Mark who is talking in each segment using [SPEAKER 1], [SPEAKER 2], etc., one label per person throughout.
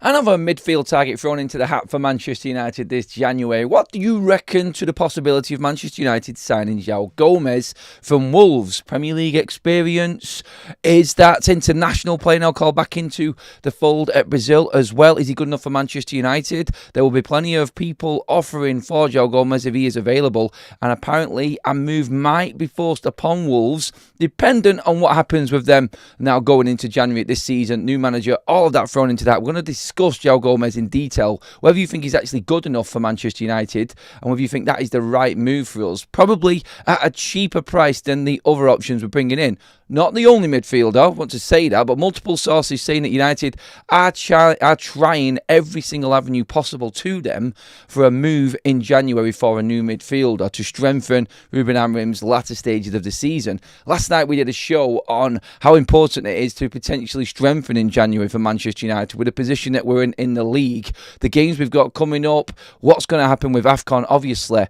[SPEAKER 1] Another midfield target thrown into the hat for Manchester United this January. What do you reckon to the possibility of Manchester United signing Joao Gomes from Wolves? Premier League experience? Is that international player now called back into the fold at Brazil as well? Is he good enough for Manchester United? There will be plenty of people offering for Joao Gomes if he is available. And apparently a move might be forced upon Wolves, dependent on what happens with them now going into January this season. New manager, all of that thrown into that. We're going to discuss Joao Gomes in detail, whether you think he's actually good enough for Manchester United and whether you think that is the right move for us, probably at a cheaper price than the other options we're bringing in. Not the only midfielder, I want to say that, but multiple sources saying that United are trying every single avenue possible to them for a move in January for a new midfielder to strengthen Ruben Amorim's latter stages of the season. Last night we did a show on how important it is to potentially strengthen in January for Manchester United with the position that we're in the league, the games we've got coming up, what's going to happen with AFCON, obviously.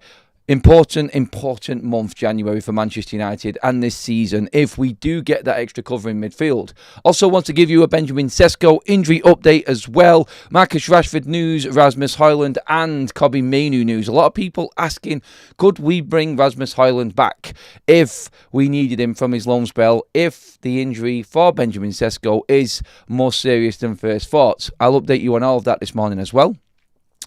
[SPEAKER 1] Important month, January, for Manchester United and this season if we do get that extra cover in midfield. Also want to give you a Benjamin Sesko injury update as well. Marcus Rashford news, Rasmus Højlund and Kobbie Mainoo news. A lot of people asking, could we bring Rasmus Højlund back if we needed him from his loan spell, if the injury for Benjamin Sesko is more serious than first thought? I'll update you on all of that this morning as well.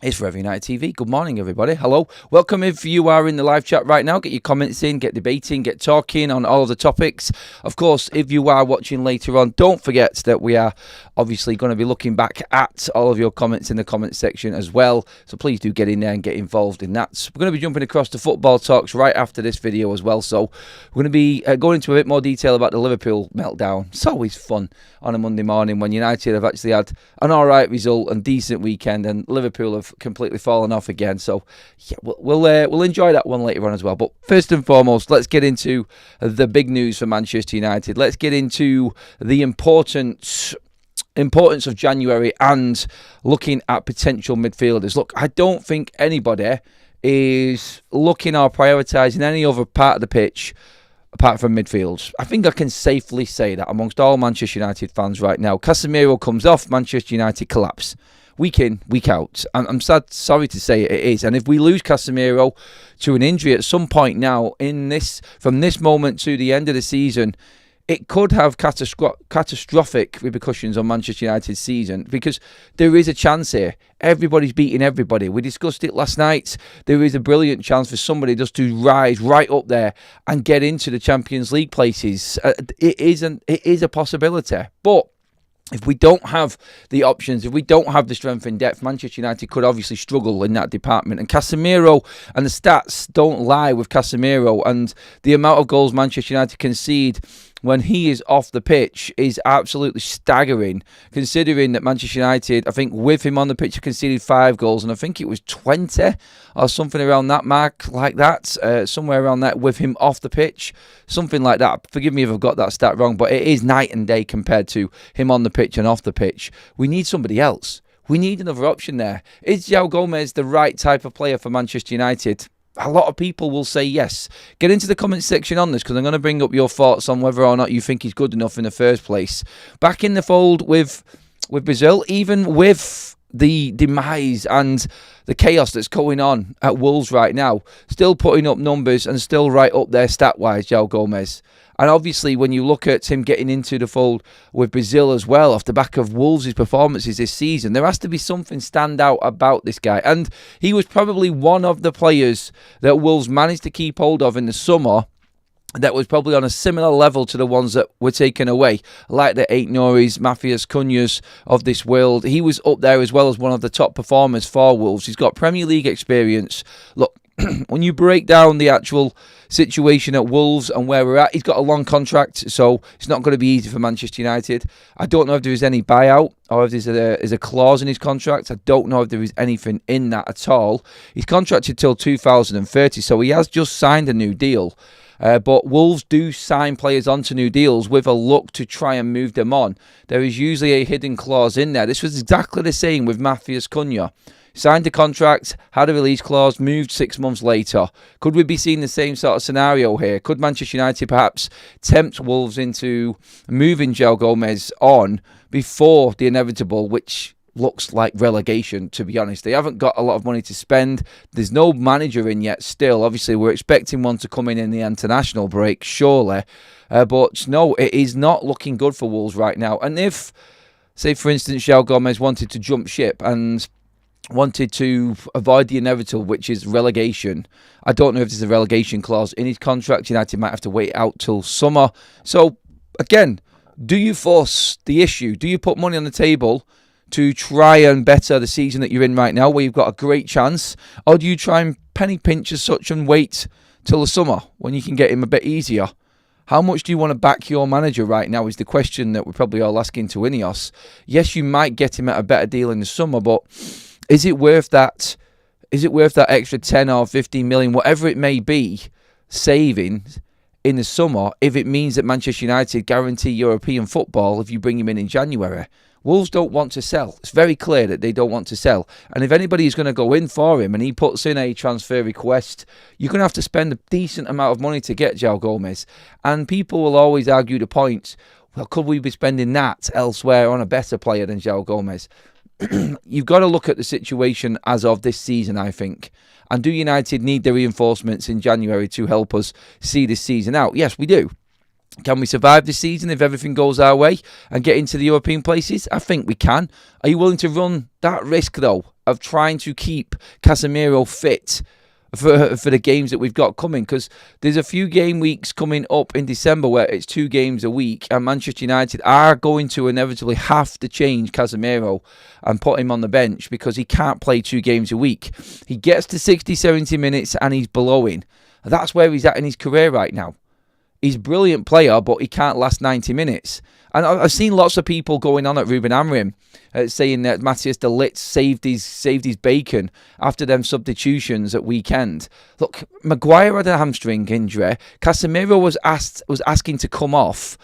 [SPEAKER 1] It's Forever United TV. Good morning, everybody. Hello. Welcome if you are in the live chat right now. Get your comments in, get debating, get talking on all of the topics. Of course, if you are watching later on, don't forget that we are obviously going to be looking back at all of your comments in the comments section as well. So please do get in there and get involved in that. We're going to be jumping across to football talks right after this video as well. So we're going to be going into a bit more detail about the Liverpool meltdown. It's always fun on a Monday morning when United have actually had an alright result and decent weekend and Liverpool have completely fallen off again. So yeah, we'll enjoy that one later on as well. But first and foremost, let's get into the big news for Manchester United. Let's get into the importance of January and looking at potential midfielders. Look, I don't think anybody is looking or prioritising any other part of the pitch apart from midfield. I think I can safely say that amongst all Manchester United fans right now. Casemiro comes off, Manchester United collapse. Week in, week out. I'm sorry to say it is. And if we lose Casemiro to an injury at some point now, from this moment to the end of the season, it could have catastrophic repercussions on Manchester United's season because there is a chance here. Everybody's beating everybody. We discussed it last night. There is a brilliant chance for somebody just to rise right up there and get into the Champions League places. It is a possibility. But if we don't have the options, if we don't have the strength in depth, Manchester United could obviously struggle in that department. And Casemiro, and the stats don't lie with Casemiro, and the amount of goals Manchester United concede when he is off the pitch is absolutely staggering, considering that Manchester United, I think with him on the pitch, conceded 5 goals, and I think it was 20 or something around that mark, like that, somewhere around that with him off the pitch, something like that. Forgive me if I've got that stat wrong, but it is night and day compared to him on the pitch and off the pitch. We need somebody else. We need another option there. Is Joao Gomes the right type of player for Manchester United? A lot of people will say yes. Get into the comments section on this because I'm going to bring up your thoughts on whether or not you think he's good enough in the first place. Back in the fold with Brazil, even with the demise and the chaos that's going on at Wolves right now, still putting up numbers and still right up there stat-wise, Joao Gomes. And obviously, when you look at him getting into the fold with Brazil as well, off the back of Wolves' performances this season, there has to be something stand out about this guy. And he was probably one of the players that Wolves managed to keep hold of in the summer that was probably on a similar level to the ones that were taken away, like the Aït-Nouris, Matthias Cunhas of this world. He was up there as well as one of the top performers for Wolves. He's got Premier League experience. Look, when you break down the actual situation at Wolves and where we're at, he's got a long contract, so it's not going to be easy for Manchester United. I don't know if there is any buyout or if there's a clause in his contract. I don't know if there is anything in that at all. He's contracted till 2030, so he has just signed a new deal. But Wolves do sign players onto new deals with a look to try and move them on. There is usually a hidden clause in there. This was exactly the same with Matthias Cunhas. Signed a contract, had a release clause, moved 6 months later. Could we be seeing the same sort of scenario here? Could Manchester United perhaps tempt Wolves into moving Joao Gomes on before the inevitable, which looks like relegation, to be honest. They haven't got a lot of money to spend. There's no manager in yet still. Obviously, we're expecting one to come in the international break, surely. But no, it is not looking good for Wolves right now. And if, say, for instance, Joao Gomes wanted to jump ship and wanted to avoid the inevitable, which is relegation, I don't know if there's a relegation clause in his contract. United might have to wait out till summer. So, again, do you force the issue? Do you put money on the table to try and better the season that you're in right now, where you've got a great chance? Or do you try and penny pinch as such and wait till the summer when you can get him a bit easier? How much do you want to back your manager right now is the question that we're probably all asking to Ineos. Yes, you might get him at a better deal in the summer, but is it worth that? Is it worth that extra 10 or 15 million, whatever it may be, saving in the summer, if it means that Manchester United guarantee European football if you bring him in January? Wolves don't want to sell. It's very clear that they don't want to sell. And if anybody is going to go in for him and he puts in a transfer request, you're going to have to spend a decent amount of money to get Joao Gomes. And people will always argue the point, well, could we be spending that elsewhere on a better player than Joao Gomes? You've got to look at the situation as of this season, I think. And do United need the reinforcements in January to help us see this season out? Yes, we do. Can we survive this season if everything goes our way and get into the European places? I think we can. Are you willing to run that risk, though, of trying to keep Casemiro fit for the games that we've got coming? Because there's a few game weeks coming up in December where it's 2 games a week, and Manchester United are going to inevitably have to change Casemiro and put him on the bench because he can't play 2 games a week. He gets to 60, 70 minutes and he's blowing. That's where he's at in his career right now. He's a brilliant player, but he can't last 90 minutes. And I've seen lots of people going on at Ruben Amorim saying that Matthias de Ligt saved his bacon after them substitutions at weekend. Look, Maguire had a hamstring injury. Casemiro was asking to come off.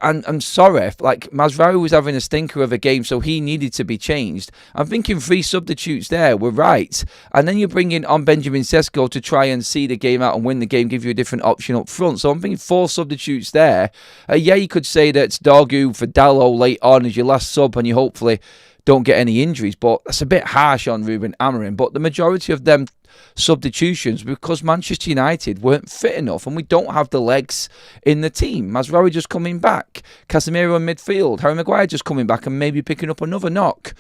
[SPEAKER 1] And I'm sorry, like Masraoui was having a stinker of a game, so he needed to be changed. I'm thinking 3 substitutes there were right. And then you're bringing on Benjamin Sesko to try and see the game out and win the game, give you a different option up front. So I'm thinking 4 substitutes there. Yeah, you could say that Dorgu for Dalot late on as your last sub and you hopefully don't get any injuries. But that's a bit harsh on Ruben Amorim. But the majority of them substitutions because Manchester United weren't fit enough and we don't have the legs in the team. Masraoui just coming back, Casemiro in midfield, Harry Maguire just coming back and maybe picking up another knock.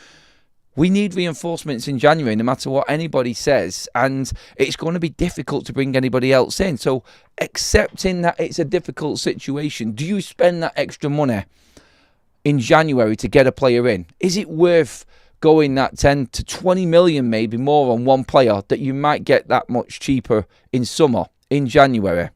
[SPEAKER 1] We need reinforcements in January no matter what anybody says, and it's going to be difficult to bring anybody else in. So accepting that it's a difficult situation, do you spend that extra money in January to get a player in? Is it worth going that 10 to 20 million, maybe more on one player that you might get that much cheaper in summer, in January?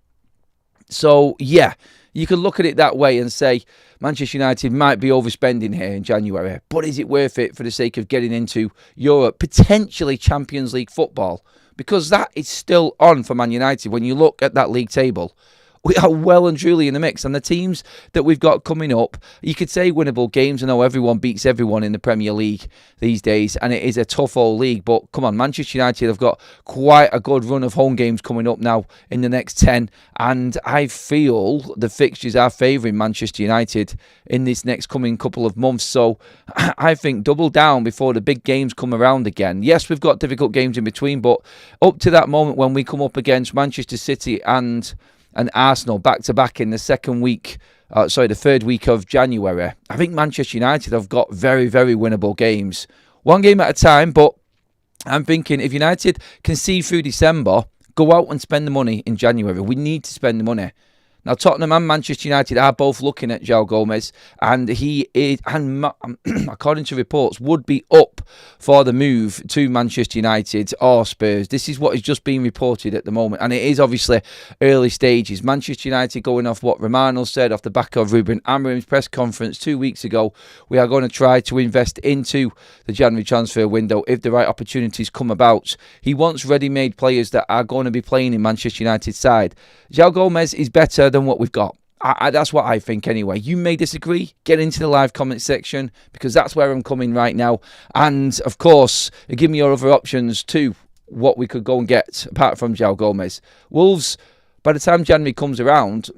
[SPEAKER 1] So, yeah, you can look at it that way and say Manchester United might be overspending here in January, but is it worth it for the sake of getting into Europe, potentially Champions League football? Because that is still on for Man United when you look at that league table. We are well and truly in the mix. And the teams that we've got coming up, you could say winnable games. I know everyone beats everyone in the Premier League these days, and it is a tough old league. But come on, Manchester United have got quite a good run of home games coming up now in the next 10. And I feel the fixtures are favouring Manchester United in this next coming couple of months. So I think double down before the big games come around again. Yes, we've got difficult games in between, but up to that moment when we come up against Manchester City and Arsenal back-to-back in the the 3rd week of January, I think Manchester United have got very, very winnable games. One game at a time, but I'm thinking if United can see through December, go out and spend the money in January. We need to spend the money. Now, Tottenham and Manchester United are both looking at Joao Gomes, and he is, and according to reports, would be up for the move to Manchester United or Spurs. This is what is just being reported at the moment, and it is obviously early stages. Manchester United going off what Romano said off the back of Ruben Amorim's press conference 2 weeks ago. We are going to try to invest into the January transfer window if the right opportunities come about. He wants ready-made players that are going to be playing in Manchester United's side. Joao Gomes is better than what we've got. That's what I think anyway. You may disagree. Get into the live comment section because that's where I'm coming right now. And of course, give me your other options too, what we could go and get apart from Joao Gomes. Wolves, by the time January comes around,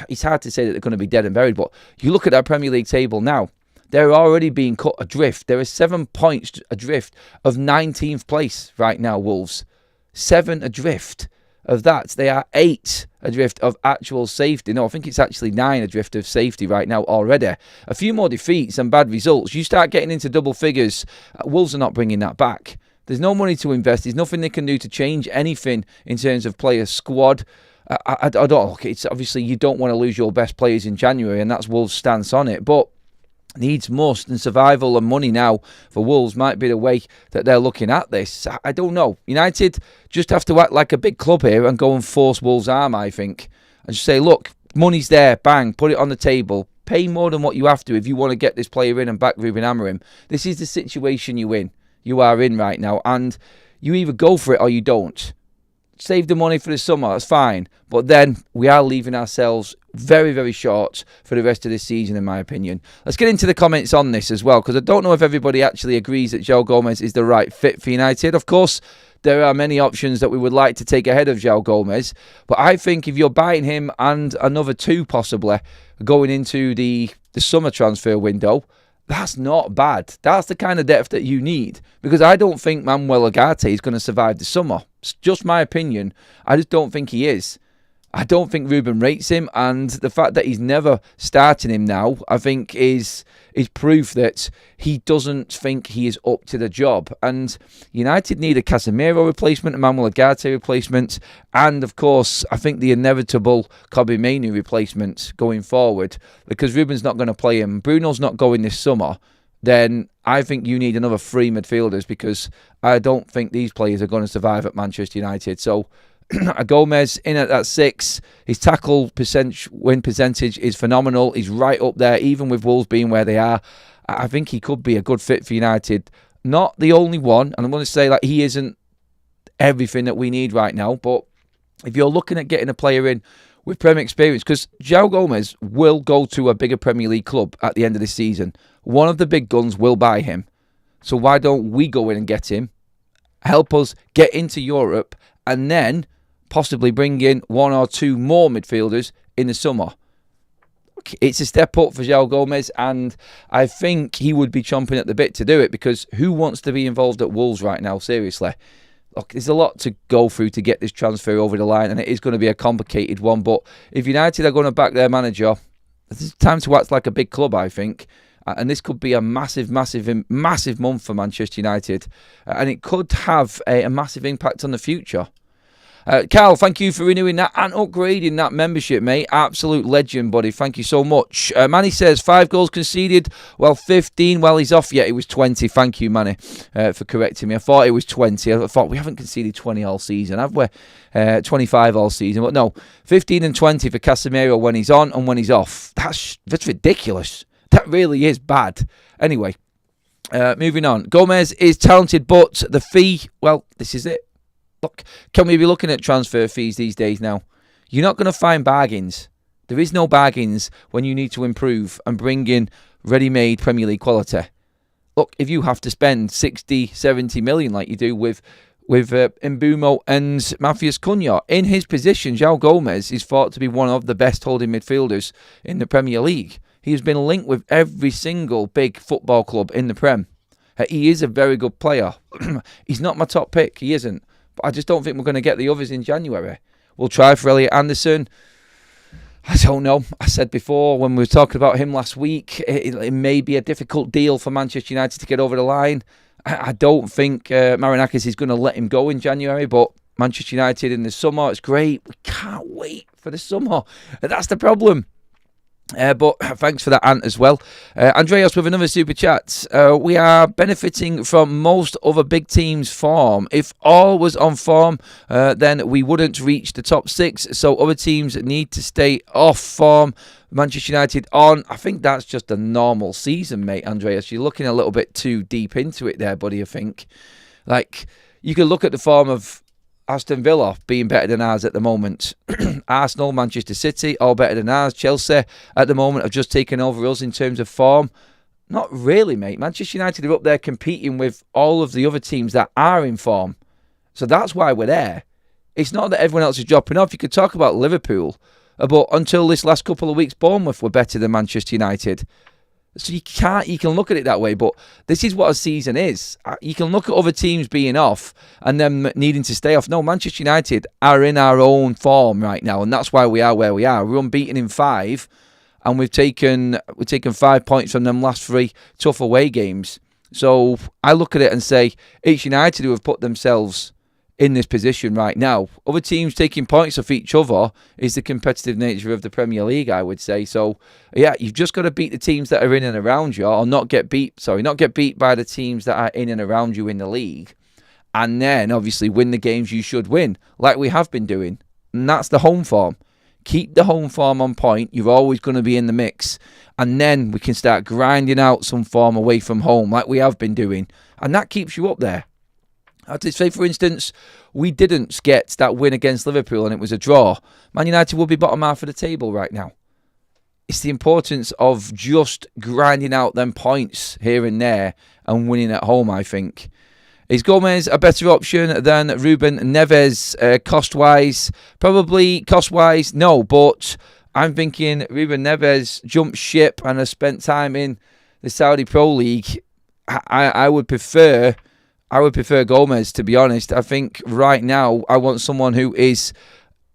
[SPEAKER 1] it's hard to say that they're going to be dead and buried, but you look at our Premier League table now. they're already being cut adrift. There are 7 points adrift of 19th place right now, Wolves. 7 adrift of that. They are 8 adrift of actual safety. No, I think it's actually 9 adrift of safety right now already. A few more defeats and bad results. You start getting into double figures. Wolves are not bringing that back. There's no money to invest. There's nothing they can do to change anything in terms of player squad. I don't look. It's obviously you don't want to lose your best players in January, and that's Wolves' stance on it. But needs must, and survival and money now for Wolves might be the way that they're looking at this. I don't know. United just have to act like a big club here and go and force Wolves' arm, I think, and just say, look, money's there, bang, put it on the table. Pay more than what you have to if you want to get this player in and back Ruben Amorim. This is the situation you are in right now, and you either go for it or you don't. Save the money for the summer, that's fine. But then we are leaving ourselves very, very short for the rest of this season, in my opinion. Let's get into the comments on this as well, because I don't know if everybody actually agrees that Joao Gomes is the right fit for United. Of course, there are many options that we would like to take ahead of Joao Gomes, but I think if you're buying him and another 2 possibly going into the summer transfer window, that's not bad. That's the kind of depth that you need, because I don't think Manuel Ugarte is going to survive the summer. It's just my opinion. I just don't think he is. I don't think Ruben rates him, and the fact that he's never starting him now, I think is proof that he doesn't think he is up to the job. And United need a Casemiro replacement, a Manuel Ugarte replacement, and of course, I think the inevitable Kobbie Mainoo replacement going forward, because Ruben's not going to play him. Bruno's not going this summer. Then I think you need another 3 midfielders, because I don't think these players are going to survive at Manchester United. So Gomez in at that 6. His tackle win percentage is phenomenal. He's right up there, even with Wolves being where they are. I think he could be a good fit for United. Not the only one, and I'm going to say that he isn't everything that we need right now, but if you're looking at getting a player in with Premier experience, because Joao Gomes will go to a bigger Premier League club at the end of the season. One of the big guns will buy him. So why don't we go in and get him, help us get into Europe, and then possibly bring in 1 or 2 more midfielders in the summer. It's a step up for Joao Gomes, and I think he would be chomping at the bit to do it, because who wants to be involved at Wolves right now, seriously? Look, there's a lot to go through to get this transfer over the line, and it is going to be a complicated one, but if United are going to back their manager, it's time to act like a big club, I think. And this could be a massive, massive, massive month for Manchester United, and it could have a massive impact on the future. Carl, thank you for renewing that and upgrading that membership, mate. Absolute legend, buddy. Thank you so much. Manny says 5 goals conceded, well, 15 while he's off. Yeah, it was 20. Thank you, Manny, for correcting me. I thought it was 20. I thought we haven't conceded 20 all season, have we? 25 all season. But no, 15 and 20 for Casemiro when he's on and when he's off. That's ridiculous. That really is bad. Anyway, moving on. Gomez is talented, but the fee, well, this is it. Look, can we be looking at transfer fees these days now? You're not going to find bargains. There is no bargains when you need to improve and bring in ready-made Premier League quality. Look, if you have to spend 60, 70 million like you do with Mbeumo and Matheus Cunha, in his position, Joao Gomes is thought to be one of the best holding midfielders in the Premier League. He has been linked with every single big football club in the Prem. He is a very good player. He's not my top pick. He isn't. But I just don't think we're going to get the others in January. We'll try for Elliot Anderson. I don't know. I said before when we were talking about him last week, it may be a difficult deal for Manchester United to get over the line. I don't think Marinakis is going to let him go in January, but Manchester United in the summer, it's great. We can't wait for the summer. That's the problem. But thanks for that, Ant, as well. Andreas with another super chat. We are benefiting from most other big teams' form. If all was on form, then we wouldn't reach the top 6. So other teams need to stay off form. Manchester United on. I think that's just a normal season, mate, Andreas. You're looking a little bit too deep into it there, buddy, I think. Like, you could look at the form of Aston Villa being better than ours at the moment. Arsenal, Manchester City, all better than ours. Chelsea at the moment have just taken over us in terms of form. Not really, mate. Manchester United are up there competing with all of the other teams that are in form. So that's why we're there. It's not that everyone else is dropping off. You could talk about Liverpool, but until this last couple of weeks, Bournemouth were better than Manchester United. So you can look at it that way, but this is what a season is. You can look at other teams being off and them needing to stay off. No, Manchester United are in our own form right now, and that's why we are where we are. We're unbeaten in 5, and we've taken 5 points from them last 3 tough away games. So I look at it and say, it's United who have put themselves in this position right now. Other teams taking points off each other is the competitive nature of the Premier League, I would say. So, yeah, you've just got to beat the teams that are in and around you, or not get beat by the teams that are in and around you in the league. And then, obviously, win the games you should win, like we have been doing. And that's the home form. Keep the home form on point. You're always going to be in the mix. And then we can start grinding out some form away from home, like we have been doing. And that keeps you up there. I'd say, for instance, we didn't get that win against Liverpool and it was a draw. Man United will be bottom half of the table right now. It's the importance of just grinding out them points here and there and winning at home, I think. Is Gomes a better option than Ruben Neves cost-wise? Probably cost-wise, no. But I'm thinking Ruben Neves jumped ship and has spent time in the Saudi Pro League. I would prefer Gomes, to be honest. I think right now I want someone who is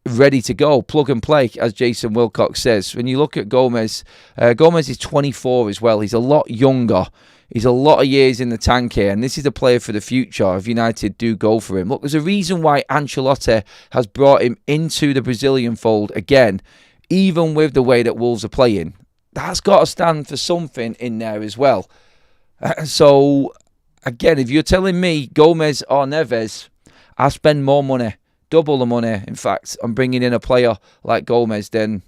[SPEAKER 1] ready to go, plug and play, as Jason Wilcox says. When you look at Gomes, Gomes is 24 as well. He's a lot younger. He's a lot of years in the tank here, and this is a player for the future if United do go for him. Look, there's a reason why Ancelotti has brought him into the Brazilian fold again, even with the way that Wolves are playing. That's got to stand for something in there as well. So, again, if you're telling me Gomes or Neves, I spend more money, double the money, in fact, on bringing in a player like Gomes than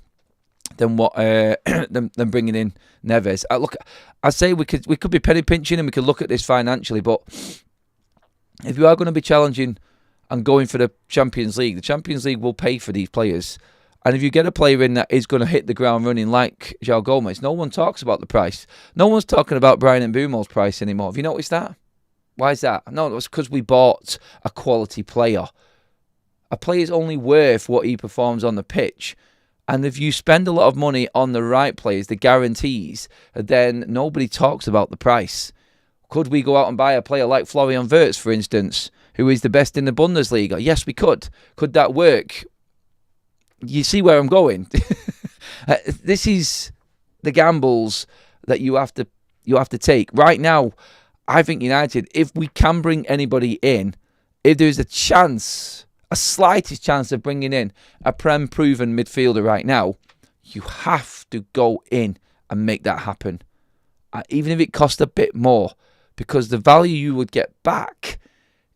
[SPEAKER 1] bringing in Neves. Look, I say we could be penny pinching and we could look at this financially, but if you are going to be challenging and going for the Champions League, the Champions League will pay for these players. And if you get a player in that is going to hit the ground running like Joao Gomes, no one talks about the price. No one's talking about Brian Mbeumo's price anymore. Have you noticed that? Why is that? No, it's because we bought a quality player. A player's only worth what he performs on the pitch. And if you spend a lot of money on the right players, the guarantees, then nobody talks about the price. Could we go out and buy a player like Florian Wirtz, for instance, who is the best in the Bundesliga? Yes, we could. Could that work? You see where I'm going. This is the gambles that you have to take. Right now, I think United, if we can bring anybody in, if there's a chance, a slightest chance of bringing in a Prem-proven midfielder right now, you have to go in and make that happen. Even if it costs a bit more, because the value you would get back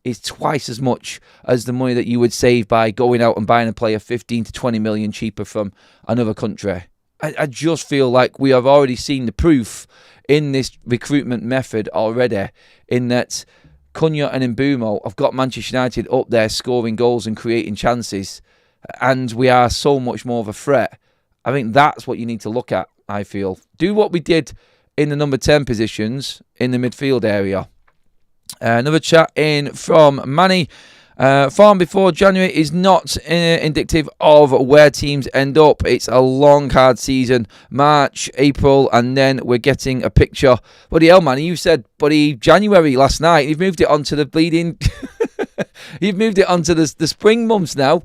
[SPEAKER 1] is twice as much as the money that you would save by going out and buying a player 15 to 20 million cheaper from another country. I just feel like we have already seen the proof in this recruitment method already, in that Cunha and Mbeumo have got Manchester United up there scoring goals and creating chances, and we are so much more of a threat. I think that's what you need to look at, I feel. Do what we did in the number 10 positions in the midfield area. Another chat in from Manny. Form before January is not indicative of where teams end up. It's a long, hard season. March, April, and then we're getting a picture. Bloody hell, man. You said, January last night. You've moved it onto the bleeding... You've moved it onto the spring months now.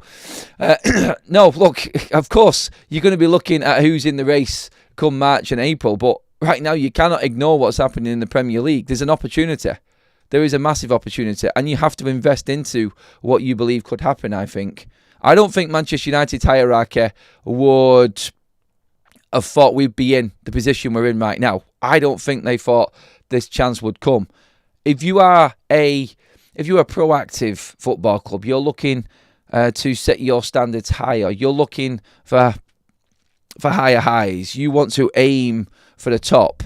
[SPEAKER 1] No, look, of course, you're going to be looking at who's in the race come March and April, but right now you cannot ignore what's happening in the Premier League. There's an opportunity. There is a massive opportunity, and you have to invest into what you believe could happen, I think. I don't think Manchester United's hierarchy would have thought we'd be in the position we're in right now. I don't think they thought this chance would come. If you are a proactive football club, you're looking to set your standards higher. You're looking for higher highs. You want to aim for the top.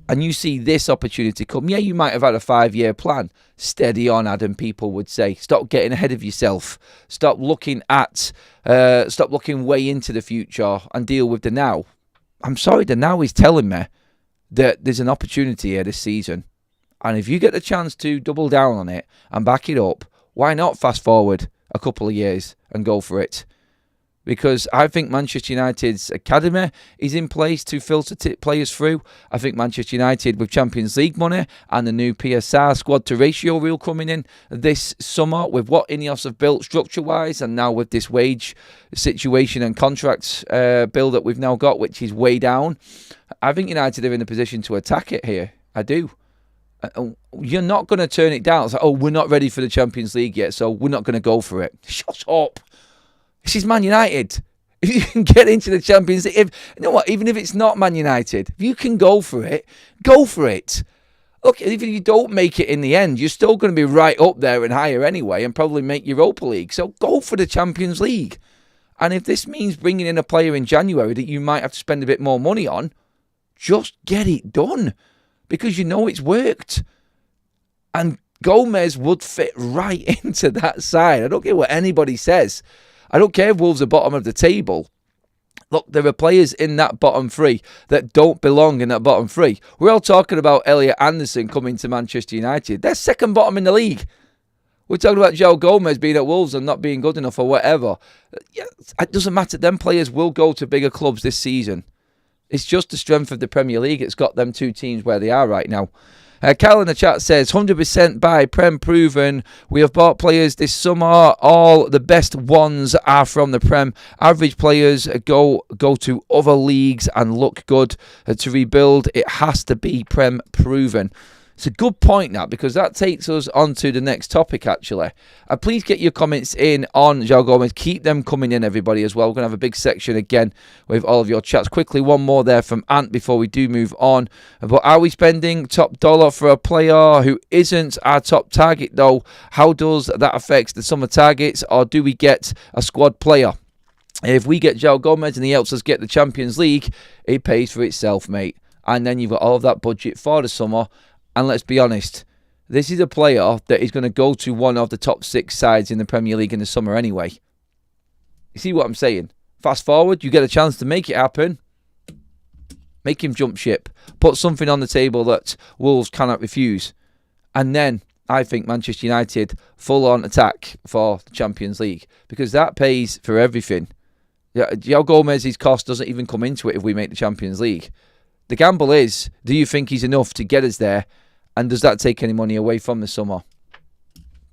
[SPEAKER 1] And you see this opportunity come. Yeah, you might have had a 5-year plan. Steady on, Adam, people would say. Stop getting ahead of yourself. Stop looking way into the future and deal with the now. I'm sorry, the now is telling me that there's an opportunity here this season. And if you get the chance to double down on it and back it up, why not fast forward a couple of years and go for it? because I think Manchester United's academy is in place to filter players through. I think Manchester United, with Champions League money and the new PSR squad to ratio rule coming in this summer, with what Ineos have built structure-wise, and now with this wage situation and contracts bill that we've now got, which is way down, I think United are in a position to attack it here. I do. You're not going to turn it down. It's like, oh, we're not ready for the Champions League yet, so we're not going to go for it. Shut up. This is Man United. If you can get into the Champions League, you know what? Even if it's not Man United, if you can go for it, go for it. Look, if you don't make it in the end, you're still going to be right up there and higher anyway, and probably make Europa League. So go for the Champions League. And if this means bringing in a player in January that you might have to spend a bit more money on, just get it done. Because you know it's worked. And Gomes would fit right into that side. I don't care what anybody says. I don't care if Wolves are bottom of the table. Look, there are players in that bottom three that don't belong in that bottom three. We're all talking about Elliot Anderson coming to Manchester United. They're second bottom in the league. We're talking about Joao Gomes being at Wolves and not being good enough or whatever. Yeah, it doesn't matter. Them players will go to bigger clubs this season. It's just the strength of the Premier League. It's got them two teams where they are right now. Cal in the chat says, 100% buy, Prem proven. We have bought players this summer. All the best ones are from the Prem. Average players go to other leagues and look good. To rebuild, it has to be Prem proven. It's a good point, that, because that takes us on to the next topic, actually. Please get your comments in on Joao Gomes. Keep them coming in, everybody, as well. We're going to have a big section again with all of your chats. Quickly, one more there from Ant before we do move on. But are we spending top dollar for a player who isn't our top target, though? How does that affect the summer targets, or do we get a squad player? If we get Joao Gomes and he helps us get the Champions League, it pays for itself, mate. And then you've got all of that budget for the summer. And let's be honest, this is a player that is going to go to one of the top 6 sides in the Premier League in the summer anyway. You see what I'm saying? Fast forward, you get a chance to make it happen. Make him jump ship. Put something on the table that Wolves cannot refuse. And then I think Manchester United full-on attack for the Champions League. Because that pays for everything. Joao Gomez' cost doesn't even come into it if we make the Champions League. The gamble is, do you think he's enough to get us there? And does that take any money away from the summer?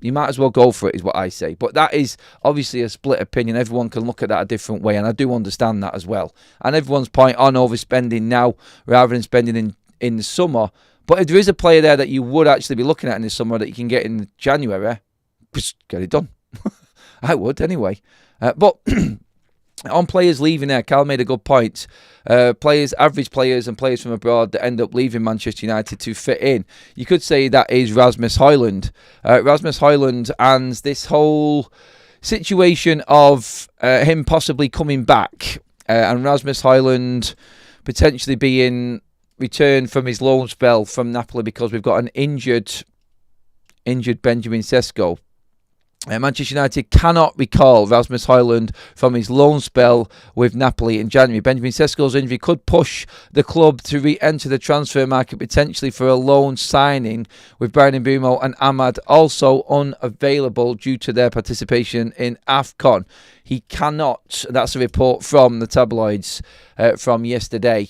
[SPEAKER 1] You might as well go for it, is what I say. But that is obviously a split opinion. Everyone can look at that a different way, and I do understand that as well. And everyone's point on overspending now rather than spending in the summer. But if there is a player there that you would actually be looking at in the summer that you can get in January, just get it done. I would anyway. But on players leaving there, Cal made a good point. Average players and players from abroad that end up leaving Manchester United to fit in. You could say that is Rasmus Højlund. Rasmus Højlund and this whole situation of him possibly coming back and Rasmus Højlund potentially being returned from his loan spell from Napoli because we've got an injured Benjamin Sesko. Manchester United cannot recall Rasmus Højlund from his loan spell with Napoli in January. Benjamin Sesko's injury could push the club to re-enter the transfer market potentially for a loan signing, with Brian Mbeumo and Ahmad also unavailable due to their participation in AFCON. He cannot, that's a report from the tabloids from yesterday.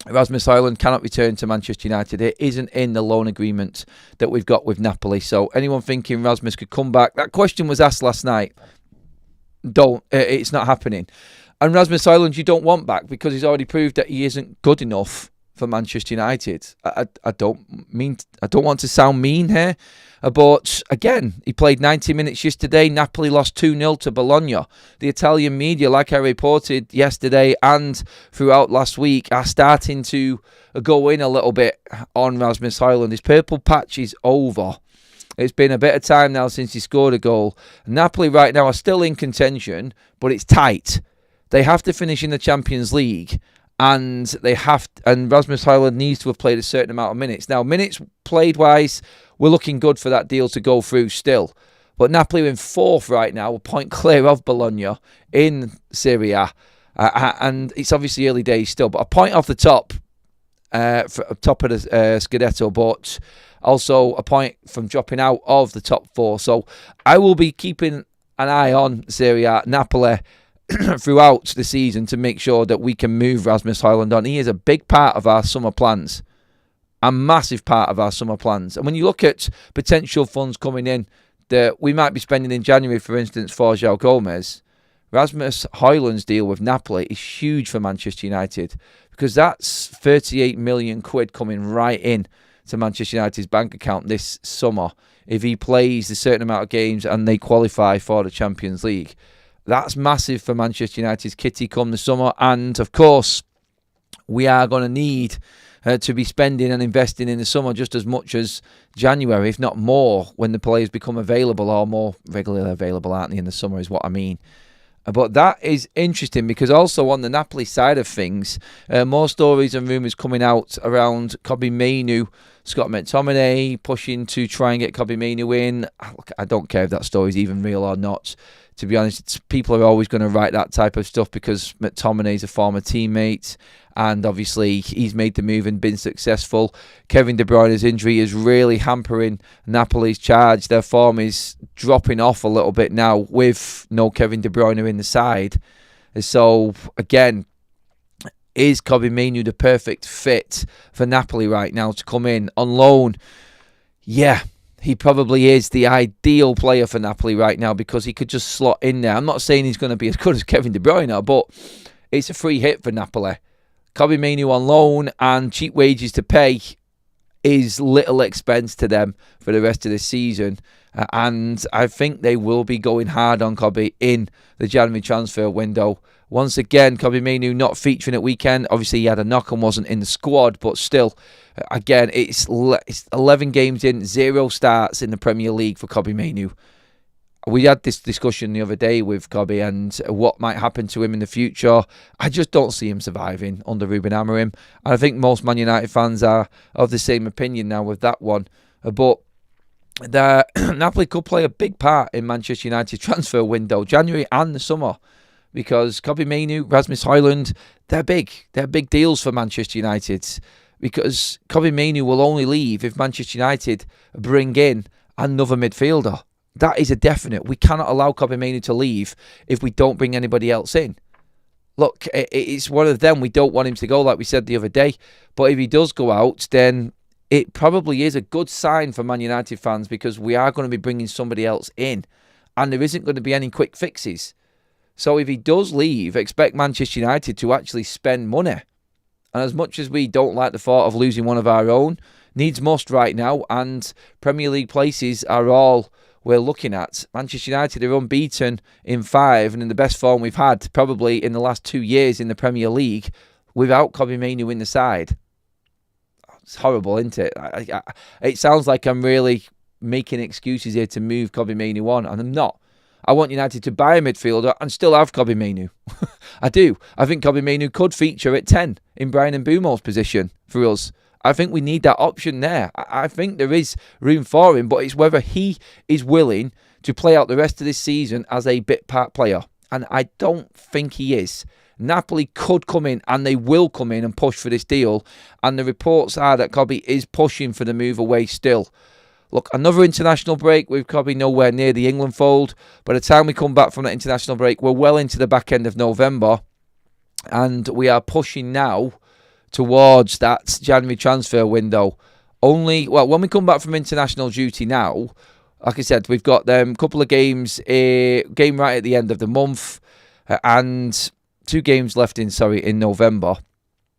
[SPEAKER 1] Rasmus Højlund cannot return to Manchester United. It isn't in the loan agreement that we've got with Napoli. So anyone thinking Rasmus could come back, that question was asked last night. It's not happening. And Rasmus Højlund you don't want back because he's already proved that he isn't good enough for Manchester United. I don't want to sound mean here, but again, he played 90 minutes yesterday. Napoli lost 2-0 to Bologna. The Italian media, like I reported yesterday and throughout last week, are starting to go in a little bit on Rasmus Højlund. His purple patch is over. It's been a bit of time now since he scored a goal. Napoli right now are still in contention, but it's tight. They have to finish in the Champions League. And Rasmus Højlund needs to have played a certain amount of minutes. Now, minutes played wise, we're looking good for that deal to go through still. But Napoli are in 4th right now, a point clear of Bologna in Serie A. And it's obviously early days still, but a point off the top of the Scudetto, but also a point from dropping out of the top 4. So I will be keeping an eye on Serie A. Napoli throughout the season to make sure that we can move Rasmus Højlund on. He is a big part of our summer plans, a massive part of our summer plans. And when you look at potential funds coming in that we might be spending in January, for instance, for Joao Gomes, Rasmus Højlund's deal with Napoli is huge for Manchester United, because that's 38 million quid coming right in to Manchester United's bank account this summer if he plays a certain amount of games and they qualify for the Champions League. That's massive for Manchester United's kitty come the summer. And, of course, we are going to need to be spending and investing in the summer just as much as January, if not more, when the players become available, or more regularly available, aren't they, in the summer, is what I mean. But that is interesting, because also on the Napoli side of things, more stories and rumours coming out around Kobbie Mainoo, Scott McTominay pushing to try and get Kobbie Mainoo in. Look, I don't care if that story is even real or not. To be honest, people are always going to write that type of stuff because McTominay is a former teammate, and obviously he's made the move and been successful. Kevin De Bruyne's injury is really hampering Napoli's charge. Their form is dropping off a little bit now with no Kevin De Bruyne in the side. So, again, is Kobbie Mainoo the perfect fit for Napoli right now to come in on loan? Yeah. He probably is the ideal player for Napoli right now, because he could just slot in there. I'm not saying he's going to be as good as Kevin De Bruyne, but it's a free hit for Napoli. Kobbie Mainoo on loan and cheap wages to pay is little expense to them for the rest of the season. And I think they will be going hard on Kobbie in the January transfer window. Once again, Kobbie Mainoo not featuring at weekend. Obviously, he had a knock and wasn't in the squad, but still, again, it's 11 games in, 0 starts in the Premier League for Kobbie Mainoo. We had this discussion the other day with Kobbie and what might happen to him in the future. I just don't see him surviving under Ruben Amorim. And I think most Man United fans are of the same opinion now with that one. But Napoli could play a big part in Manchester United's transfer window, January and the summer, because Kobbie Mainoo, Rasmus Højlund, they're big. They're big deals for Manchester United, because Kobbie Mainoo will only leave if Manchester United bring in another midfielder. That is a definite. We cannot allow Kobbie Mainoo to leave if we don't bring anybody else in. Look, it's one of them. We don't want him to go, like we said the other day. But if he does go out, then it probably is a good sign for Man United fans, because we are going to be bringing somebody else in, and there isn't going to be any quick fixes. So if he does leave, expect Manchester United to actually spend money. And as much as we don't like the thought of losing one of our own, needs must right now, and Premier League places are all we're looking at. Manchester United are unbeaten in 5 and in the best form we've had probably in the last 2 years in the Premier League without Kobbie Mainoo in the side. It's horrible, isn't it? It sounds like I'm really making excuses here to move Kobbie Mainoo on, and I'm not. I want United to buy a midfielder and still have Kobbie Mainoo. I do. I think Kobbie Mainoo could feature at 10 in Bryan Mbeumo's position for us. I think we need that option there. I think there is room for him, but it's whether he is willing to play out the rest of this season as a bit part player. And I don't think he is. Napoli could come in, and they will come in and push for this deal. And the reports are that Kobbie is pushing for the move away still. Look, another international break with Kobbie nowhere near the England fold. By the time we come back from that international break, we're well into the back end of November. And we are pushing now towards that January transfer window. When we come back from international duty now, like I said, we've got a couple of games, a game right at the end of the month, and 2 games left in November.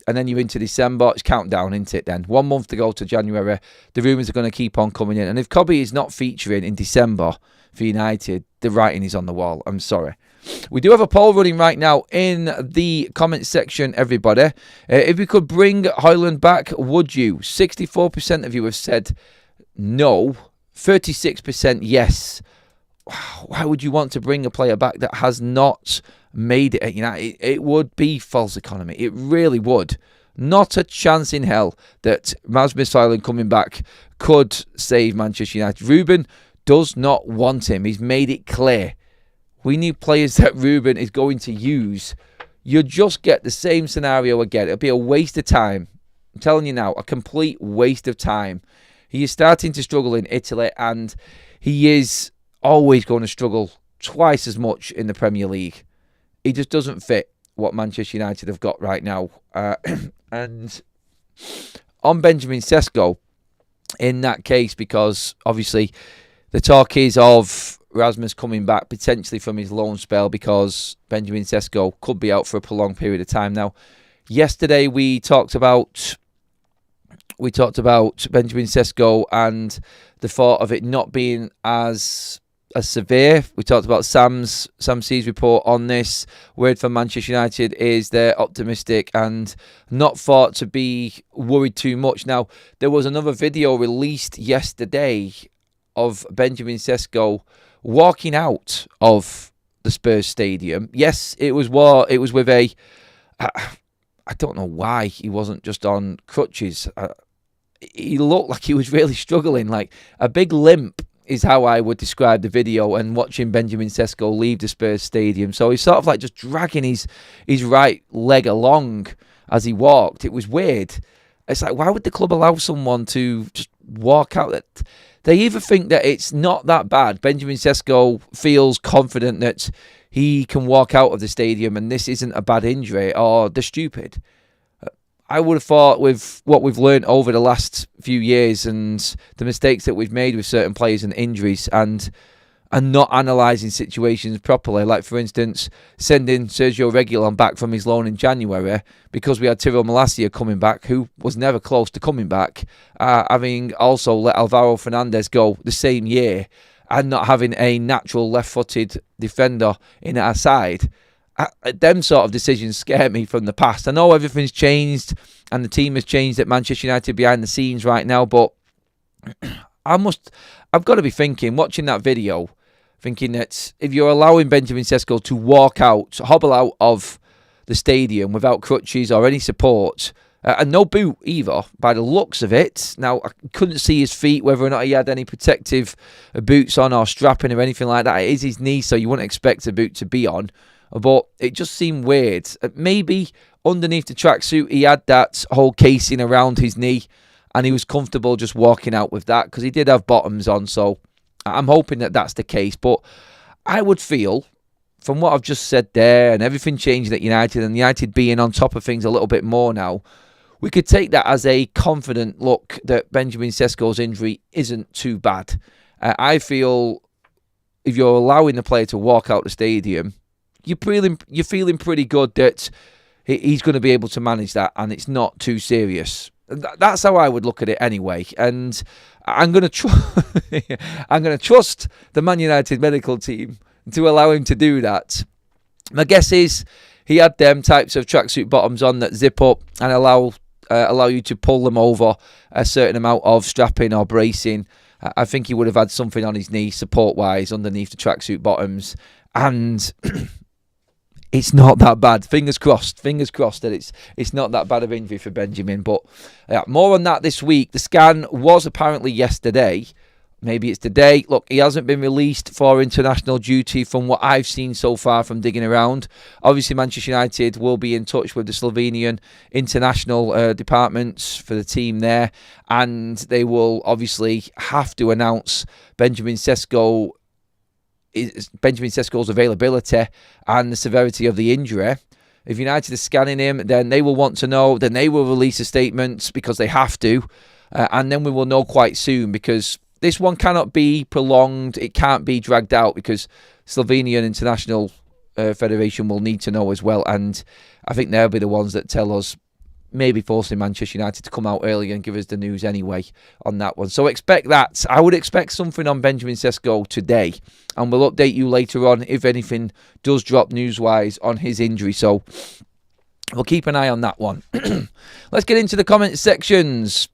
[SPEAKER 1] And then you're into December. It's countdown, isn't it then? 1 month to go to January. The rumours are going to keep on coming in. And if Kobbie is not featuring in December for United, the writing is on the wall. I'm sorry. We do have a poll running right now in the comment section, everybody. If we could bring Højlund back, would you? 64% of you have said no. 36% yes. Why would you want to bring a player back that has not made it? It would be false economy. It really would. Not a chance in hell that Rasmus Højlund coming back could save Manchester United. Ruben does not want him. He's made it clear. We need players that Ruben is going to use. You'll just get the same scenario again. It'll be a waste of time. I'm telling you now, a complete waste of time. He is starting to struggle in Italy, and he is always going to struggle twice as much in the Premier League. he just doesn't fit what Manchester United have got right now. And on Benjamin Sesko, in that case, because obviously the talk is of Rasmus coming back potentially from his loan spell, because Benjamin Sesko could be out for a prolonged period of time. Now, yesterday we talked about Benjamin Sesko and the thought of it not being as severe. We talked about Sam C's report on this. Word from Manchester United is they're optimistic and not thought to be worried too much. Now, there was another video released yesterday of Benjamin Sesko walking out of the Spurs stadium. Yes, it was with a... I don't know why he wasn't just on crutches. He looked like he was really struggling, like a big limp is how I would describe the video, and watching Benjamin Sesko leave the Spurs stadium. So he's sort of like just dragging his right leg along as he walked. It was weird. It's like, why would the club allow someone to just walk out? They either think that it's not that bad. Benjamin Sesko feels confident that he can walk out of the stadium and this isn't a bad injury, or they're stupid. I would have thought with what we've learned over the last few years and the mistakes that we've made with certain players and injuries and not analysing situations properly, like for instance sending Sergio Reguilon back from his loan in January because we had Tyrell Malacia coming back, who was never close to coming back, having also let Alvaro Fernandez go the same year and not having a natural left-footed defender in our side. Them sort of decisions scare me from the past. I know everything's changed and the team has changed at Manchester United behind the scenes right now, but I've got to be thinking, watching that video, thinking that if you're allowing Benjamin Sesko to walk out, hobble out of the stadium without crutches or any support, and no boot either, by the looks of it. Now, I couldn't see his feet, whether or not he had any protective boots on or strapping or anything like that. It is his knee, so you wouldn't expect a boot to be on. But it just seemed weird. Maybe underneath the tracksuit, he had that whole casing around his knee and he was comfortable just walking out with that, because he did have bottoms on. So I'm hoping that that's the case. But I would feel, from what I've just said there and everything changing at United and United being on top of things a little bit more now, we could take that as a confident look that Benjamin Sesko's injury isn't too bad. I feel if you're allowing the player to walk out the stadium, you're feeling pretty good that he's going to be able to manage that and it's not too serious. That's how I would look at it anyway. And I'm going to trust the Man United medical team to allow him to do that. My guess is he had them types of tracksuit bottoms on that zip up and allow you to pull them over a certain amount of strapping or bracing. I think he would have had something on his knee support-wise underneath the tracksuit bottoms. And it's not that bad. Fingers crossed that it's not that bad of injury for Benjamin. But more on that this week. The scan was apparently yesterday. Maybe it's today. Look, he hasn't been released for international duty from what I've seen so far from digging around. Obviously, Manchester United will be in touch with the Slovenian international departments for the team there. And they will obviously have to announce Benjamin Sesko's availability and the severity of the injury. If United are scanning him, then they will want to know. Then they will release a statement because they have to. And then we will know quite soon, because this one cannot be prolonged. It can't be dragged out, because Slovenian International Federation will need to know as well. And I think they'll be the ones that tell us, maybe forcing Manchester United to come out early and give us the news anyway on that one. So expect that. I would expect something on Benjamin Sesko today. And we'll update you later on if anything does drop news-wise on his injury. So we'll keep an eye on that one. Let's get into the comment sections.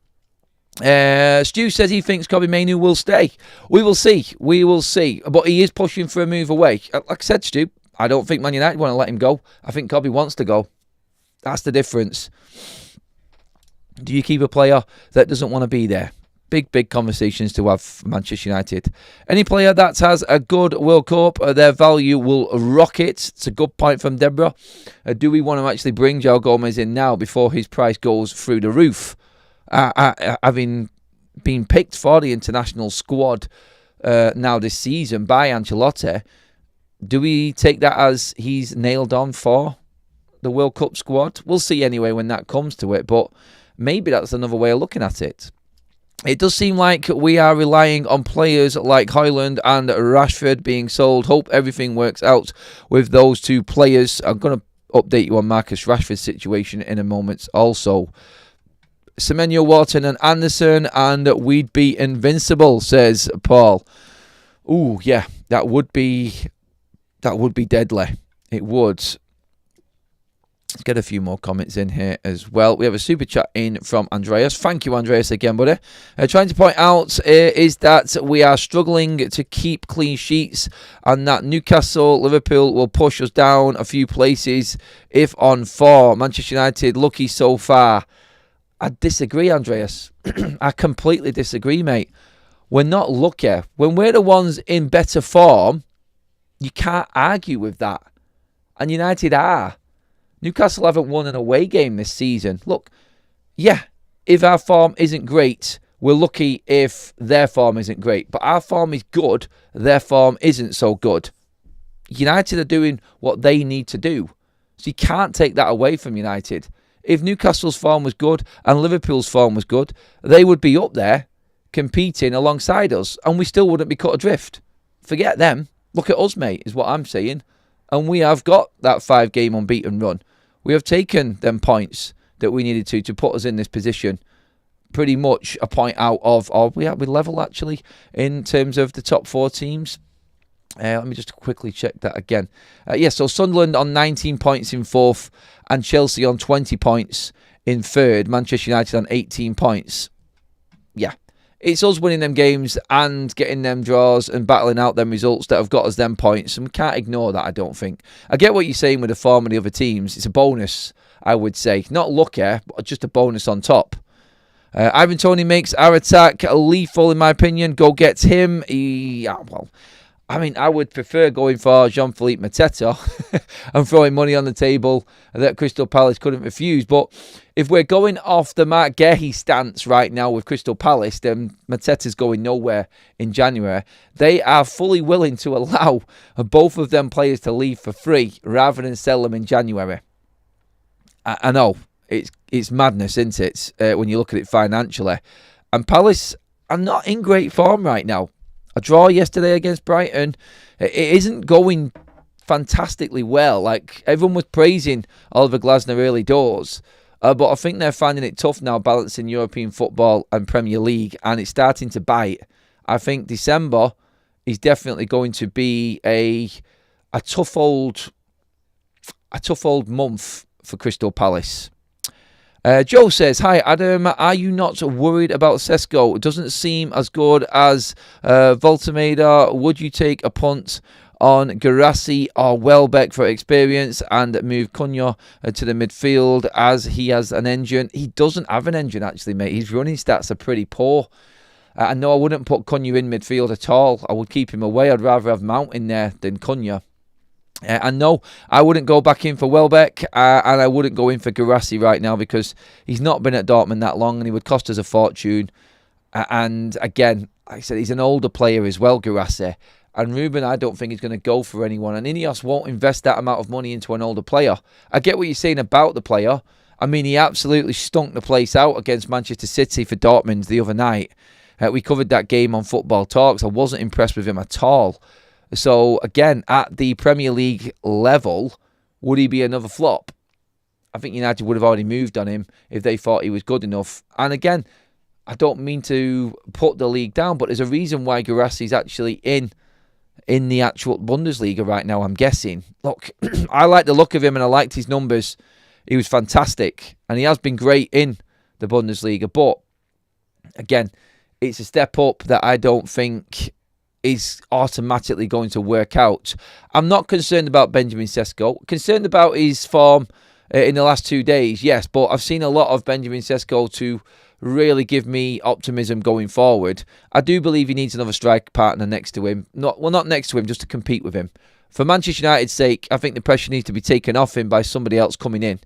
[SPEAKER 1] Stu says he thinks Kobbie Mainoo will stay. We will see. But he is pushing for a move away. Like I said, Stu, I don't think Man United want to let him go. I think Kobbie wants to go. That's the difference. Do you keep a player that doesn't want to be there? Big conversations to have for Manchester United. Any player that has a good World Cup, their value will rocket. It's a good point from Deborah. Do we want to actually bring Joao Gomes in now before his price goes through the roof? Having been picked for the international squad now this season by Ancelotti, Do we take that as he's nailed on for the World Cup squad? We'll see anyway when that comes to it, but maybe that's another way of looking at it. It does seem like we are relying on players like Højlund and Rashford being sold. Hope everything works out with those two players. I'm going to update you on Marcus Rashford's situation in a moment also. Semenyo, Wharton and Anderson, and we'd be invincible, says Paul. Ooh, yeah, that would be deadly. It would. Let's get a few more comments in here as well. We have a super chat in from Andreas. Thank you, Andreas, again, buddy. Trying to point out is that we are struggling to keep clean sheets and that Newcastle, Liverpool will push us down a few places if on form. Manchester United, lucky so far. I disagree, Andreas. I completely disagree, mate. We're not lucky. When we're the ones in better form, you can't argue with that. And United are. Newcastle haven't won an away game this season. Look, yeah, if our form isn't great, we're lucky if their form isn't great. But our form is good, their form isn't so good. United are doing what they need to do. So you can't take that away from United. If Newcastle's form was good and Liverpool's form was good, they would be up there competing alongside us and we still wouldn't be cut adrift. Forget them. Look at us, mate, is what I'm saying. And we have got that 5-game unbeaten run. We have taken them points that we needed to put us in this position. Pretty much a point out of, we level actually in terms of the top 4 teams. Let me just quickly check that again. So Sunderland on 19 points in 4th and Chelsea on 20 points in 3rd. Manchester United on 18 points. Yeah. It's us winning them games and getting them draws and battling out them results that have got us them points. And we can't ignore that, I don't think. I get what you're saying with the form of the other teams. It's a bonus, I would say. Not lucky, but just a bonus on top. Ivan Toney makes our attack lethal, in my opinion. Go get him. I would prefer going for Jean-Philippe Mateta and throwing money on the table that Crystal Palace couldn't refuse. But if we're going off the Mark Guehi stance right now with Crystal Palace, then Mateta's going nowhere in January. They are fully willing to allow both of them players to leave for free rather than sell them in January. I know, it's madness, isn't it, when you look at it financially. And Palace are not in great form right now. A draw yesterday against Brighton. It isn't going fantastically well. Like, everyone was praising Oliver Glasner early doors. But I think they're finding it tough now balancing European football and Premier League. And it's starting to bite. I think December is definitely going to be a tough old month for Crystal Palace. Joe says, hi Adam, are you not worried about Sesko? It doesn't seem as good as Voltemeda. Would you take a punt on Guirassy or Welbeck for experience and move Cunha to the midfield as he has an engine? He doesn't have an engine actually, mate. His running stats are pretty poor. And no, I wouldn't put Cunha in midfield at all. I would keep him away. I'd rather have Mount in there than Cunha. And no, I wouldn't go back in for Welbeck and I wouldn't go in for Guirassy right now because he's not been at Dortmund that long and he would cost us a fortune. And again, like I said, he's an older player as well, Guirassy. And Ruben, I don't think he's going to go for anyone. And Ineos won't invest that amount of money into an older player. I get what you're saying about the player. I mean, he absolutely stunk the place out against Manchester City for Dortmund the other night. We covered that game on Football Talks. I wasn't impressed with him at all. So, again, at the Premier League level, would he be another flop? I think United would have already moved on him if they thought he was good enough. And again, I don't mean to put the league down, but there's a reason why Guirassy is actually in the actual Bundesliga right now, I'm guessing. Look, I like the look of him and I liked his numbers. He was fantastic. And he has been great in the Bundesliga. But, again, it's a step up that I don't think is automatically going to work out. I'm not concerned about Benjamin Sesko. Concerned about his form in the last 2 days, yes, but I've seen a lot of Benjamin Sesko to really give me optimism going forward. I do believe he needs another strike partner next to him. Not next to him, just to compete with him. For Manchester United's sake, I think the pressure needs to be taken off him by somebody else coming in.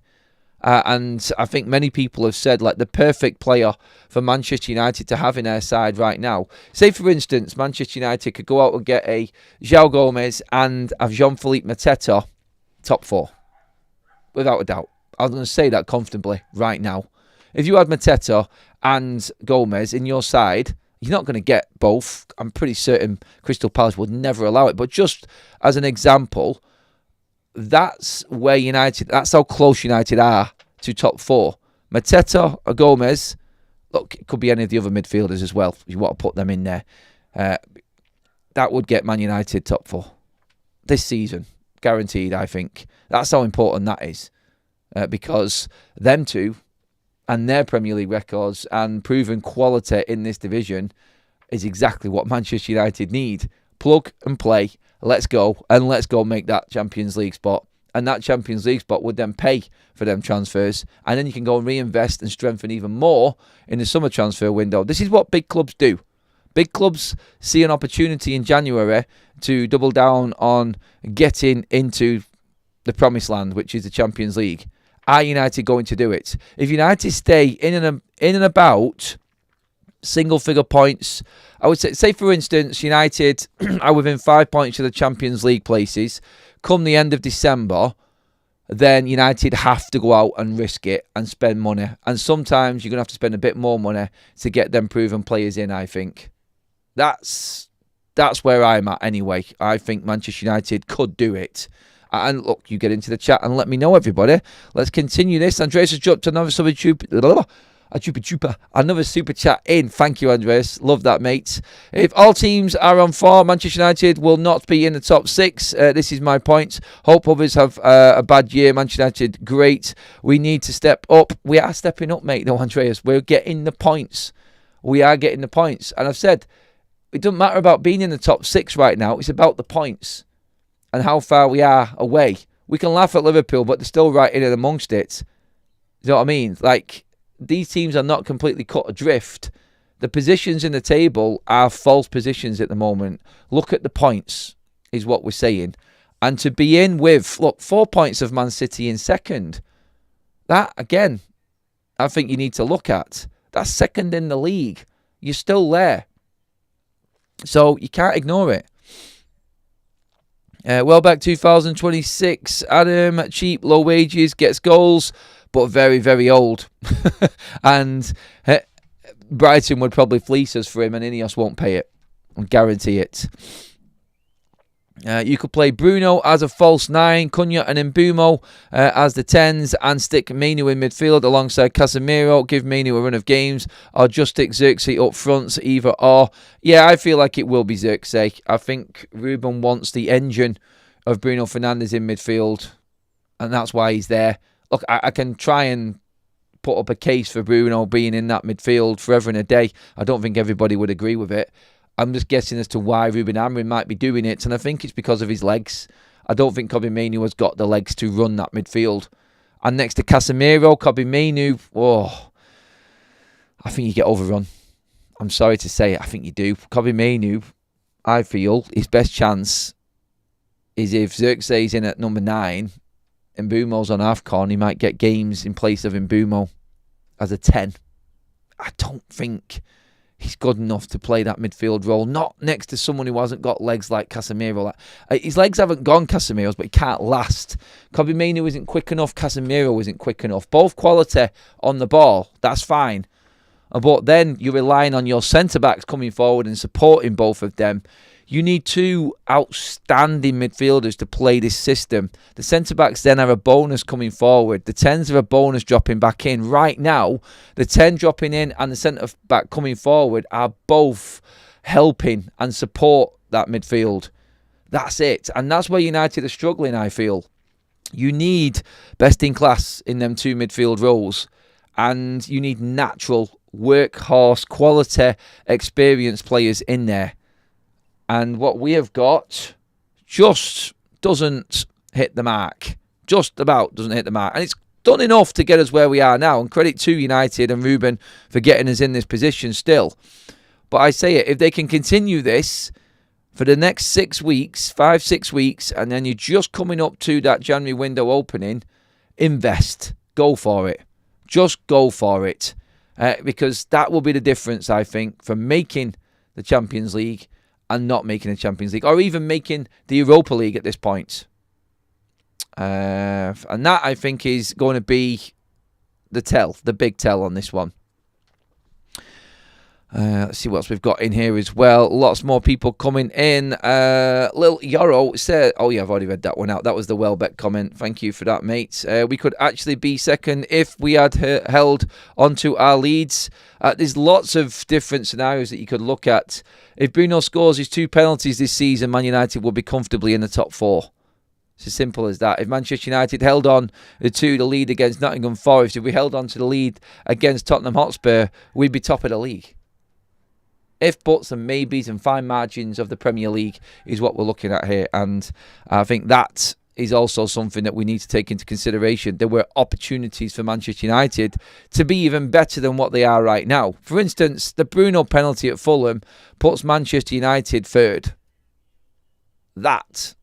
[SPEAKER 1] And I think many people have said, like, the perfect player for Manchester United to have in their side right now. Say, for instance, Manchester United could go out and get a Joao Gomes and have Jean-Philippe Mateta top 4. Without a doubt. I'm going to say that comfortably right now. If you had Mateta and Gomes in your side, you're not going to get both. I'm pretty certain Crystal Palace would never allow it. But just as an example, that's where United, that's how close United are to top 4. Mateta or Gomes, look, it could be any of the other midfielders as well, if you want to put them in there. That would get Man United top 4 this season. Guaranteed, I think. That's how important that is. Because them two and their Premier League records and proven quality in this division is exactly what Manchester United need. Plug and play. Let's go. And let's go make that Champions League spot. And that Champions League spot would then pay for them transfers. And then you can go and reinvest and strengthen even more in the summer transfer window. This is what big clubs do. Big clubs see an opportunity in January to double down on getting into the promised land, which is the Champions League. Are United going to do it? If United stay in and about single-figure points, I would say for instance, United are within 5 points of the Champions League places. Come the end of December, then United have to go out and risk it and spend money. And sometimes you're going to have to spend a bit more money to get them proven players in, I think. That's where I'm at anyway. I think Manchester United could do it. And look, you get into the chat and let me know, everybody. Let's continue this. Andreas has dropped another super chat in. Thank you, Andreas. Love that, mate. If all teams are on 4, Manchester United will not be in the top 6. This is my point. Hope others have a bad year. Manchester United, great. We need to step up. We are stepping up, mate, though, Andreas. We're getting the points. We are getting the points. And I've said, it doesn't matter about being in the top 6 right now. It's about the points and how far we are away. We can laugh at Liverpool, but they're still right in and amongst it. You know what I mean? Like, these teams are not completely cut adrift. The positions in the table are false positions at the moment. Look at the points, is what we're saying. And to be in with, look, 4 points of Man City in second. That, again, I think you need to look at. That's second in the league. You're still there. So you can't ignore it. Welbeck 2026. Adam, cheap, low wages, gets goals, but very, very old. And Brighton would probably fleece us for him, and Ineos won't pay it. I guarantee it. You could play Bruno as a false 9, Cunha and Mbumo as the 10s, and stick Mainu in midfield alongside Casemiro. Give Mainu a run of games, or just stick Xerxes up front, either or. Yeah, I feel like it will be Xerxes. I think Ruben wants the engine of Bruno Fernandes in midfield, and that's why he's there. Look, I can try and put up a case for Bruno being in that midfield forever and a day. I don't think everybody would agree with it. I'm just guessing as to why Ruben Amorim might be doing it, and I think it's because of his legs. I don't think Kobbie Mainoo has got the legs to run that midfield. And next to Casemiro, Kobbie Mainoo, I think you get overrun. I'm sorry to say it, I think you do. Kobbie Mainoo, I feel, his best chance is if Xerxes in at number 9, and Mbumo's on AFCON, he might get games in place of Mbumo as a 10. I don't think he's good enough to play that midfield role. Not next to someone who hasn't got legs like Casemiro. His legs haven't gone Casemiro's, but he can't last. Kobbie Mainoo isn't quick enough. Casemiro isn't quick enough. Both quality on the ball. That's fine. But then you're relying on your centre-backs coming forward and supporting both of them. You need 2 outstanding midfielders to play this system. The centre-backs then are a bonus coming forward. The 10s are a bonus dropping back in. Right now, the 10 dropping in and the centre-back coming forward are both helping and support that midfield. That's it. And that's where United are struggling, I feel. You need best in class in them 2 midfield roles. And you need natural, workhorse, quality, experienced players in there. And what we have got just doesn't hit the mark. Just about doesn't hit the mark. And it's done enough to get us where we are now. And credit to United and Ruben for getting us in this position still. But I say it, if they can continue this for the next 6 weeks, 5-6 weeks, and then you're just coming up to that January window opening, invest. go for it. Just go for it. Because that will be the difference, I think, from making the Champions League and not making the Champions League, or even making the Europa League at this point. And that, I think, is going to be the big tell on this one. Let's see what else we've got in here as well. Lots more people coming in. Lil Yoro said, oh yeah, I've already read that one out. That was the Welbeck comment. Thank you for that, mate. We could actually be second if we had held onto our leads. There's lots of different scenarios that you could look at. If Bruno scores his 2 penalties this season, Man United will be comfortably in the top 4. It's as simple as that. If Manchester United held on to the lead against Nottingham Forest, if we held on to the lead against Tottenham Hotspur, we'd be top of the league. If, buts and maybes and fine margins of the Premier League is what we're looking at here. And I think that is also something that we need to take into consideration. There were opportunities for Manchester United to be even better than what they are right now. For instance, the Bruno penalty at Fulham puts Manchester United third. That,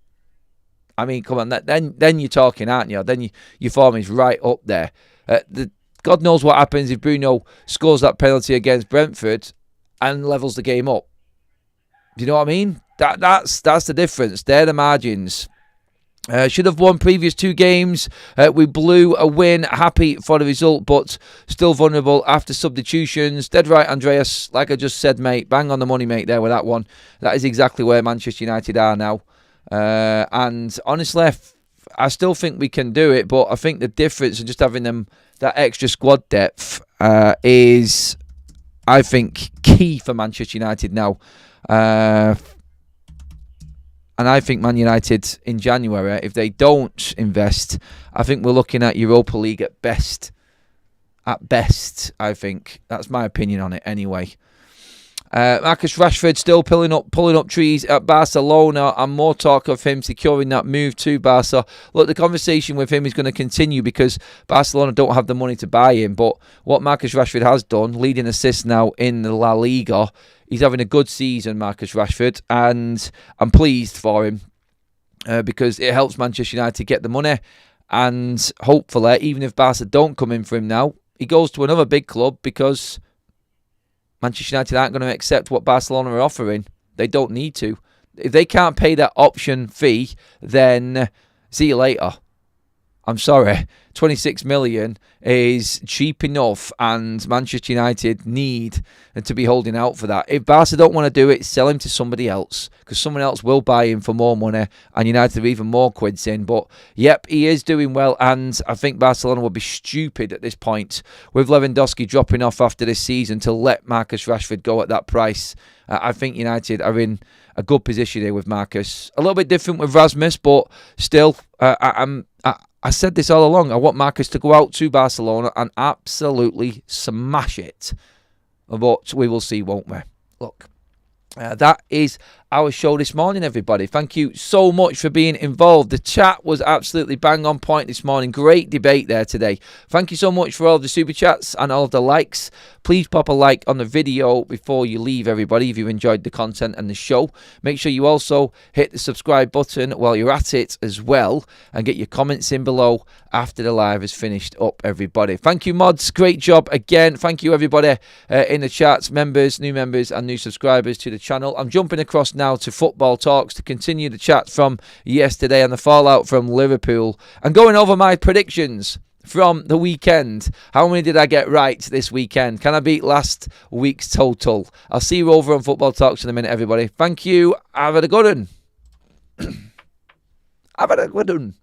[SPEAKER 1] I mean, come on, then you're talking, aren't you? Then your form is right up there. God knows what happens if Bruno scores that penalty against Brentford and levels the game up. Do you know what I mean? That's the difference. They're the margins. Should have won previous 2 games. We blew a win. Happy for the result, but still vulnerable after substitutions. Dead right, Andreas. Like I just said, mate. Bang on the money, mate, there with that one. That is exactly where Manchester United are now. And honestly, I still think we can do it, but I think the difference in just having them that extra squad depth is, I think, key for Manchester United now. And I think Man United in January, if they don't invest, I think we're looking at Europa League at best. At best, I think. That's my opinion on it anyway. Marcus Rashford still pulling up trees at Barcelona, and more talk of him securing that move to Barca. Look, the conversation with him is going to continue because Barcelona don't have the money to buy him. But what Marcus Rashford has done, leading assists now in the La Liga, he's having a good season, Marcus Rashford, and I'm pleased for him because it helps Manchester United get the money. And hopefully, even if Barca don't come in for him now, he goes to another big club because Manchester United aren't going to accept what Barcelona are offering. They don't need to. If they can't pay that option fee, then see you later. I'm sorry. 26 million is cheap enough, and Manchester United need to be holding out for that. If Barca don't want to do it, sell him to somebody else, because someone else will buy him for more money, and United are even more quids in. But yep, he is doing well, and I think Barcelona would be stupid at this point with Lewandowski dropping off after this season to let Marcus Rashford go at that price. I think United are in a good position here with Marcus. A little bit different with Rasmus, but still, I said this all along. I want Marcus to go out to Barcelona and absolutely smash it. But we will see, won't we? Look, that is our show this morning, everybody. Thank you so much for being involved. The chat was absolutely bang on point this morning. Great debate there today. Thank you so much for all of the super chats and all of the likes. Please pop a like on the video before you leave, everybody, if you enjoyed the content and the show. Make sure you also hit the subscribe button while you're at it as well, and get your comments in below after the live is finished up, everybody. Thank you, mods. Great job again. Thank you, everybody in the chats, members, and new subscribers to the channel. I'm jumping across now to football talks to continue the chat from yesterday and the fallout from Liverpool, and going over my predictions from the weekend. How many did I get right this weekend? Can I beat last week's total? I'll see you over on Football Talks in a minute, everybody. Thank you. Have a good one. Have a good one.